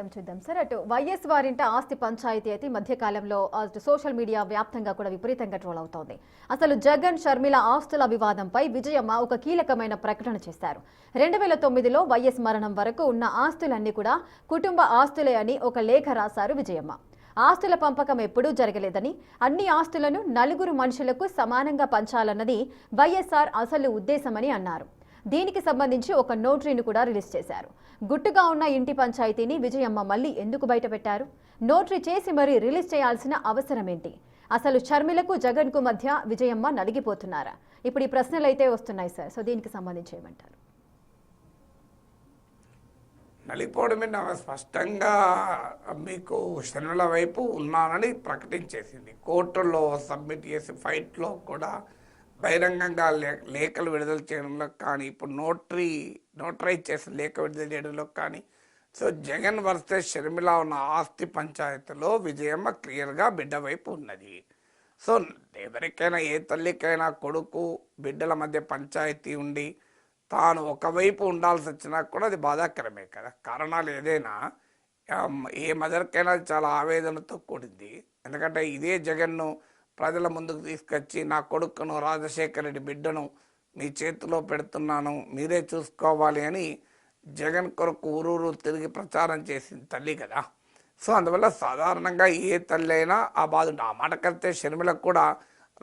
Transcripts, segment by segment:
Item చూద్దాం sir. అటు YS వారింట ఆస్తి పంచాయతీ అయితే మధ్యకాలంలో సోషల్ మీడియా వ్యాప్తంగా కూడా విపరీతంగా ట్రోల్ అవుతోంది. అసలు జగన్ షర్మిల ఆస్తుల వివాదంపై విజయమ్మ ఒక కీలకమైన ప్రకటన చేశారు. 2009లో వైఎస్ మరణం వరకు ఉన్న ఆస్తులన్నీ కూడా కుటుంబ ఆస్తులే అని ఒక లేఖ రాశారు విజయమ్మ. ఆస్తుల పంపకం ఎప్పుడూ జరగలేదని, అన్ని ఆస్తులను నలుగురు మనుషులకు సమానంగా పంచాలన్నది వైఎస్ఆర్ అసలు ఉద్దేశమని అన్నారు. దీనికి సంబంధించి ఒక నోటరీని కూడా రిలీజ్ చేశారు. గుట్టుగా ఉన్న ఇంటి పంచాయతీని విజయమ్మ మళ్ళీ ఎందుకు బయటపెట్టారు? నోటరీ చేసి మరీ రిలీజ్ చేయాల్సిన అవసరం ఏంటి? అసలు షర్మిలకు జగన్కు మధ్య విజయమ్మ నలిగిపోతున్నారా? ఇప్పుడు ఈ ప్రశ్నలు అయితే వస్తున్నాయి సార్. సో దీనికి సంబంధించి ఏమంటారు? నలిగిపోవడమే స్పష్టంగా మీకు షర్మిల వైపు ఉన్నానని ప్రకటించేసింది. కోర్టులో సబ్మిట్ చేసి ఫైట్లో కూడా బహిరంగంగా లేఖలు విడుదల చేయడంలో కానీ, ఇప్పుడు నోటరైజ్ చేసిన లేఖ విడుదల చేయడంలో కానీ, సో జగన్ వర్సెస్ షర్మిల ఉన్న ఆస్తి పంచాయతీలో విజయమ్మ క్లియర్గా బిడ్డ వైపు ఉన్నది. సో ఎవరికైనా, ఏ తల్లికైనా కొడుకు బిడ్డల మధ్య పంచాయతీ ఉండి తాను ఒకవైపు ఉండాల్సి వచ్చినా కూడా అది బాధాకరమే కదా. కారణాలు ఏదైనా ఏ మదర్కైనా చాలా ఆవేదనతో కూడింది. ఎందుకంటే ఇదే జగన్ను ప్రజల ముందుకు తీసుకొచ్చి నా కొడుకును రాజశేఖర రెడ్డి బిడ్డను మీ చేతిలో పెడుతున్నాను, మీరే చూసుకోవాలి అని జగన్ కొరకు ఊరూరు తిరిగి ప్రచారం చేసింది తల్లి కదా. సో అందువల్ల సాధారణంగా ఏ తల్లి అయినా ఆ బాధ ఉంటుంది. ఆ మాట కడితే షర్మిలకు కూడా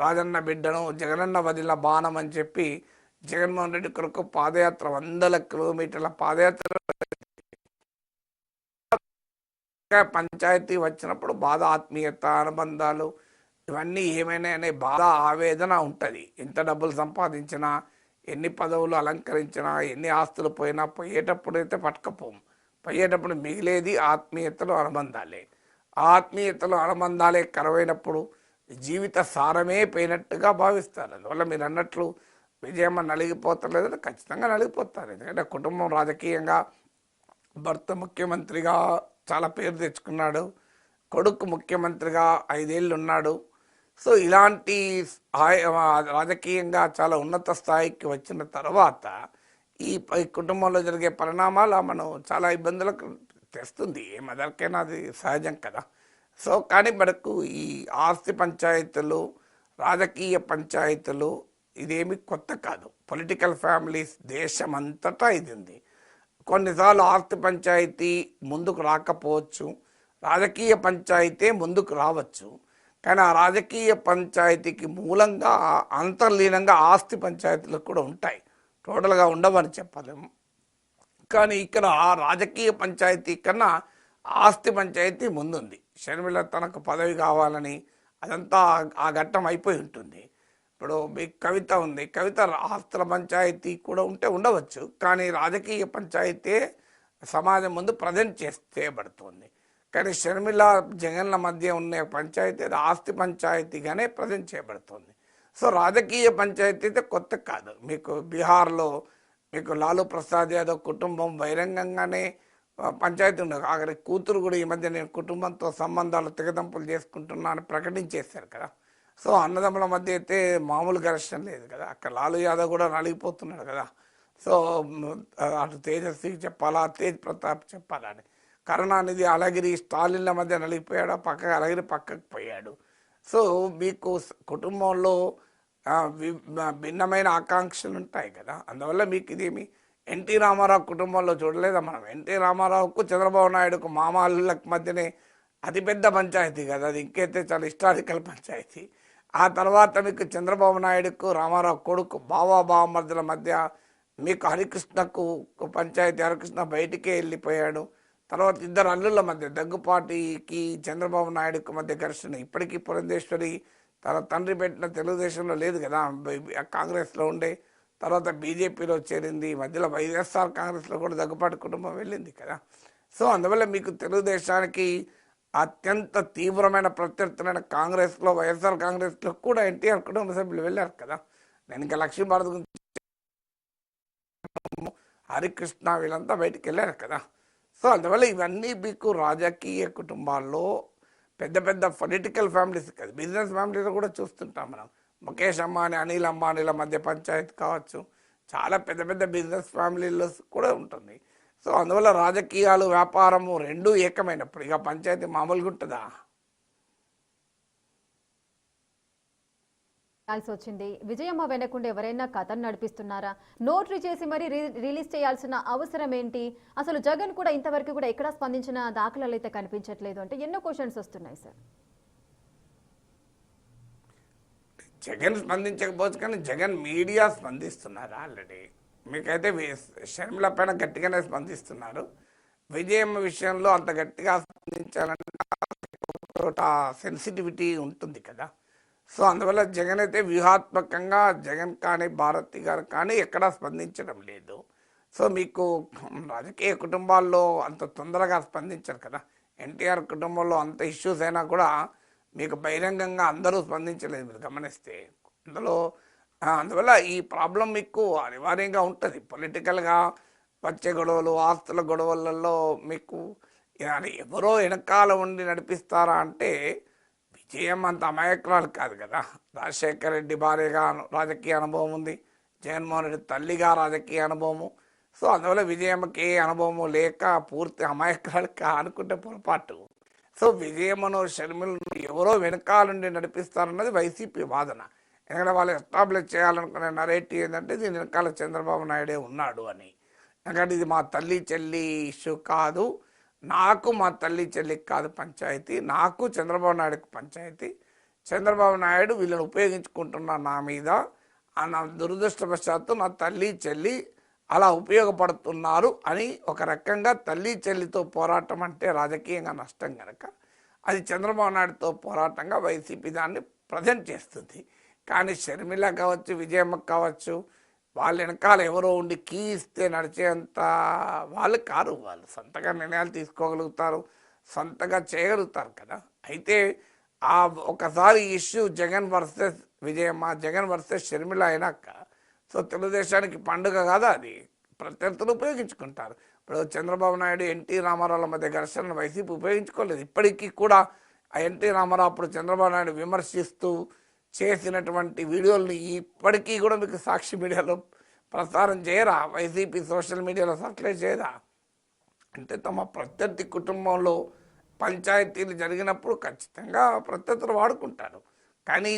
రాజన్న బిడ్డను జగనన్న వదిలిన బాణం అని చెప్పి జగన్మోహన్ రెడ్డి కొరకు పాదయాత్ర 100 కిలోమీటర్ల పాదయాత్ర పంచాయతీ వచ్చినప్పుడు బాధ, ఆత్మీయత, అనుబంధాలు ఇవన్నీ ఏమైనా అనే బాధ, ఆవేదన ఉంటుంది. ఎంత డబ్బులు సంపాదించినా, ఎన్ని పదవులు అలంకరించినా, ఎన్ని ఆస్తులు పోయినా, పోయేటప్పుడు అయితే పట్టుకపోము. పోయేటప్పుడు మిగిలేది ఆత్మీయతలు, అనుబంధాలే. ఆత్మీయతలు, అనుబంధాలే కరువైనప్పుడు జీవిత సారమే పోయినట్టుగా భావిస్తారు. అందువల్ల మీరు అన్నట్లు విజయమ్మ నలిగిపోతలేదు, ఖచ్చితంగా నలిగిపోతారు. ఎందుకంటే కుటుంబం రాజకీయంగా భర్త ముఖ్యమంత్రిగా చాలా పేరు తెచ్చుకున్నాడు, కొడుకు ముఖ్యమంత్రిగా 5 ఏళ్ళు ఉన్నాడు. సో ఇలాంటి రాజకీయంగా చాలా ఉన్నత స్థాయికి వచ్చిన తర్వాత ఈ కుటుంబంలో జరిగే పరిణామాలు మనం చాలా ఇబ్బందులకు తెస్తుంది. ఏ మదర్కైనా అది సహజం కదా. సో కానీ మనకు ఈ ఆస్తి పంచాయతీలు, రాజకీయ పంచాయతీలు ఇదేమి కొత్త కాదు. పొలిటికల్ ఫ్యామిలీస్ దేశం అంతటా ఇది ఉంది. కొన్నిసార్లు ఆస్తి పంచాయతీ ముందుకు రాకపోవచ్చు, రాజకీయ పంచాయతీ ముందుకు రావచ్చు. కానీ ఆ రాజకీయ పంచాయతీకి మూలంగా అంతర్లీనంగా ఆస్తి పంచాయతీలు కూడా ఉంటాయి. టోటల్గా ఉండవని చెప్పలేము. కానీ ఇక్కడ ఆ రాజకీయ పంచాయతీ కన్నా ఆస్తి పంచాయతీ ముందుంది. షర్మిల తనకు పదవి కావాలని అదంతా ఆ ఘట్టం అయిపోయి ఉంటుంది. ఇప్పుడు మీకు కవిత ఉంది, కవిత ఆస్తుల పంచాయతీ కూడా ఉంటే ఉండవచ్చు. కానీ రాజకీయ పంచాయతీ సమాజం ముందు ప్రజెంట్ చేయబడుతుంది. కానీ షర్మిల జగన్ల మధ్య ఉన్న పంచాయతీ ఆస్తి పంచాయతీగానే ప్రజెంట్ చేయబడుతుంది. సో రాజకీయ పంచాయతీ అయితే కొత్త కాదు. మీకు బీహార్లో మీకు లాలూ ప్రసాద్ యాదవ్ కుటుంబం బహిరంగంగానే పంచాయతీ ఉండదు. ఆఖరి కూతురు కూడా ఈ మధ్య నేను కుటుంబంతో సంబంధాలు తెగదంపులు చేసుకుంటున్నా అని ప్రకటించేశారు కదా. సో అన్నదమ్ముల మధ్య అయితే మామూలు ఘర్షణ లేదు కదా. అక్కడ లాలూ యాదవ్ కూడా నలిగిపోతున్నాడు కదా. సో అటు తేజస్వికి చెప్పాలా, తేజ్ ప్రతాప్ చెప్పాలని. కరుణానిధి, అలగిరి, స్టాలిన్ల మధ్య నలిగిపోయాడు, అలగిరి పక్కకు పోయాడు. సో మీకు కుటుంబంలో భిన్నమైన ఆకాంక్షలు ఉంటాయి కదా. అందువల్ల మీకు ఇదేమి ఎన్టీ రామారావు కుటుంబంలో చూడలేదా మనం? ఎన్టీ రామారావుకు చంద్రబాబు నాయుడుకు మామాళ్ళకి మధ్యనే అతిపెద్ద పంచాయతీ కదా అది. ఇంకైతే చాలా హిస్టారికల్ పంచాయతీ. ఆ తర్వాత మీకు చంద్రబాబు నాయుడుకు రామారావు కొడుకు బావమర్దుల మధ్య మీకు హరికృష్ణకు పంచాయతీ, హరికృష్ణ బయటికే వెళ్ళిపోయాడు. తర్వాత ఇద్దరు అల్లుళ్ళ మధ్య దగ్గుపాటికి చంద్రబాబు నాయుడుకు మధ్య ఘర్షణ ఇప్పటికీ. పురంధేశ్వరి తన తండ్రి పెట్టిన తెలుగుదేశంలో లేదు కదా, కాంగ్రెస్లో ఉండే, తర్వాత బీజేపీలో చేరింది. మధ్యలో వైఎస్ఆర్ కాంగ్రెస్లో కూడా దగ్గుపాటి కుటుంబం వెళ్ళింది కదా. సో అందువల్ల మీకు తెలుగుదేశానికి అత్యంత తీవ్రమైన ప్రత్యర్థులైన కాంగ్రెస్లో, వైఎస్ఆర్ కాంగ్రెస్లో కూడా ఎన్టీఆర్ కుటుంబ సభ్యులు వెళ్ళారు కదా. నేను ఇంకా లక్ష్మీభారత్ గురించి, హరికృష్ణ వీళ్ళంతా బయటికి వెళ్ళారు కదా. సో అందువల్ల ఇవన్నీ మీకు రాజకీయ కుటుంబాల్లో పెద్ద పెద్ద పొలిటికల్ ఫ్యామిలీస్ కదా, బిజినెస్ ఫ్యామిలీలో కూడా చూస్తుంటాం మనం. ముఖేష్ అంబానీ, అనిల్ అంబానీల మధ్య పంచాయతీ కావచ్చు, చాలా పెద్ద పెద్ద బిజినెస్ ఫ్యామిలీలో కూడా ఉంటుంది. సో అందువల్ల రాజకీయాలు వ్యాపారము రెండూ ఏకమైనప్పుడు ఇక పంచాయతీ మామూలుగా ఉంటుందా? చేయాల్సి వచ్చింది. విజయమ్మ వెనకుండి ఎవరైనా కథను నడిపిస్తున్నారా? నోటరీ చేసి మరి రిలీజ్ చేయాల్సిన అవసరం ఏంటి? అసలు జగన్ కూడా ఇంతవరకు కూడా ఎక్కడా స్పందించిన దాఖలాలు అయితే కనిపించట్లేదు అంటే ఎన్నో క్వశ్చన్స్ వస్తున్నాయి సార్. జగన్ స్పందించకపోవచ్చు కానీ జగన్ మీడియా స్పందిస్తున్నారు ఆల్రెడీ. మీకైతే షర్మిల పైన గట్టిగానే స్పందిస్తున్నారు. విజయమ్మ విషయంలో అంత గట్టిగా స్పందించాలంటే సెన్సిటివిటీ ఉంటుంది కదా. సో అందువల్ల జగన్ అయితే వ్యూహాత్మకంగా జగన్ కానీ భారతి గారు కానీ ఎక్కడా స్పందించడం లేదు. సో మీకు రాజకీయ కుటుంబాల్లో అంత తొందరగా స్పందించరు కదా. ఎన్టీఆర్ కుటుంబంలో అంత ఇష్యూస్ అయినా కూడా మీకు బహిరంగంగా అందరూ స్పందించలేదు మీరు గమనిస్తే. అందువల్ల ఈ ప్రాబ్లం మీకు అనివార్యంగా ఉంటుంది. పొలిటికల్గా వచ్చే గొడవలు, ఆస్తుల గొడవలలో మీకు ఎవరో వెనకాల ఉండి నడిపిస్తారా అంటే విజయం అంత అమాయకురాలు కాదు కదా. రాజశేఖర రెడ్డి భార్యగా రాజకీయ అనుభవం ఉంది, జగన్మోహన్ రెడ్డి తల్లిగా రాజకీయ అనుభవము. సో అందువల్ల విజయమ్మకి ఏ అనుభవము లేక పూర్తి అమాయకురాలు అనుకుంటే పొరపాటు. సో విజయమ్మను షర్మిలను ఎవరో వెనకాలండి నడిపిస్తారన్నది వైసీపీ వాదన. ఎందుకంటే వాళ్ళు ఎస్టాబ్లిష్ చేయాలనుకునే నరేటివ్ ఏంటంటే దీని వెనకాల చంద్రబాబు నాయుడే ఉన్నాడు అని. ఎందుకంటే ఇది మా తల్లి చెల్లి ఇష్యూ కాదు, నాకు మా తల్లి చెల్లికి కాదు పంచాయతీ, నాకు చంద్రబాబు నాయుడుకి పంచాయతీ. చంద్రబాబు నాయుడు వీళ్ళని ఉపయోగించుకుంటున్న నా మీద, నా దురదృష్టవశాత్తు నా తల్లి చెల్లి అలా ఉపయోగపడుతున్నారు అని ఒక రకంగా తల్లి చెల్లితో పోరాటం అంటే రాజకీయంగా నష్టం కనుక అది చంద్రబాబు నాయుడుతో పోరాటంగా వైసీపీ దాన్ని ప్రజెంట్ చేస్తుంది. కానీ షర్మిల కావచ్చు, విజయమ్మ కావచ్చు, వాళ్ళ వెనకాల ఎవరో ఉండి కీ ఇస్తే నడిచేంత వాళ్ళు కారు. వాళ్ళు సొంతగా నిర్ణయాలు తీసుకోగలుగుతారు, సొంతగా చేయగలుగుతారు కదా. అయితే ఆ ఒకసారి issue Jagan versus Vijayamma, Jagan versus Sharmila అయినాక సో తెలుగుదేశానికి పండుగ కాదా అది, ప్రత్యర్థులు ఉపయోగించుకుంటారు. ఇప్పుడు చంద్రబాబు నాయుడు ఎన్టీ రామారావుల మధ్య ఘర్షణను వైసీపీ ఉపయోగించుకోలేదు. ఇప్పటికీ కూడా ఆ ఎన్టీ రామారావు అప్పుడు చంద్రబాబు నాయుడు విమర్శిస్తూ చేసినటువంటి వీడియోల్ని ఇప్పటికీ కూడా మీకు సాక్షి మీడియాలో ప్రసారం చేయరా? వైసీపీ సోషల్ మీడియాలో సర్క్యులేట్ చేయరా? అంటే తమ ప్రత్యర్థి కుటుంబంలో పంచాయతీలు జరిగినప్పుడు ఖచ్చితంగా ప్రత్యర్థులు వాడుకుంటారు. కానీ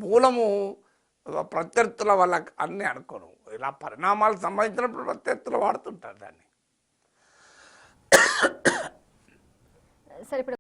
మూలము ప్రత్యర్థుల వల్ల అన్నీ అనుకోను. ఇలా పరిణామాలకు సంబంధించినప్పుడు ప్రత్యర్థులు వాడుతుంటారు దాన్ని. సరే ఇప్పుడు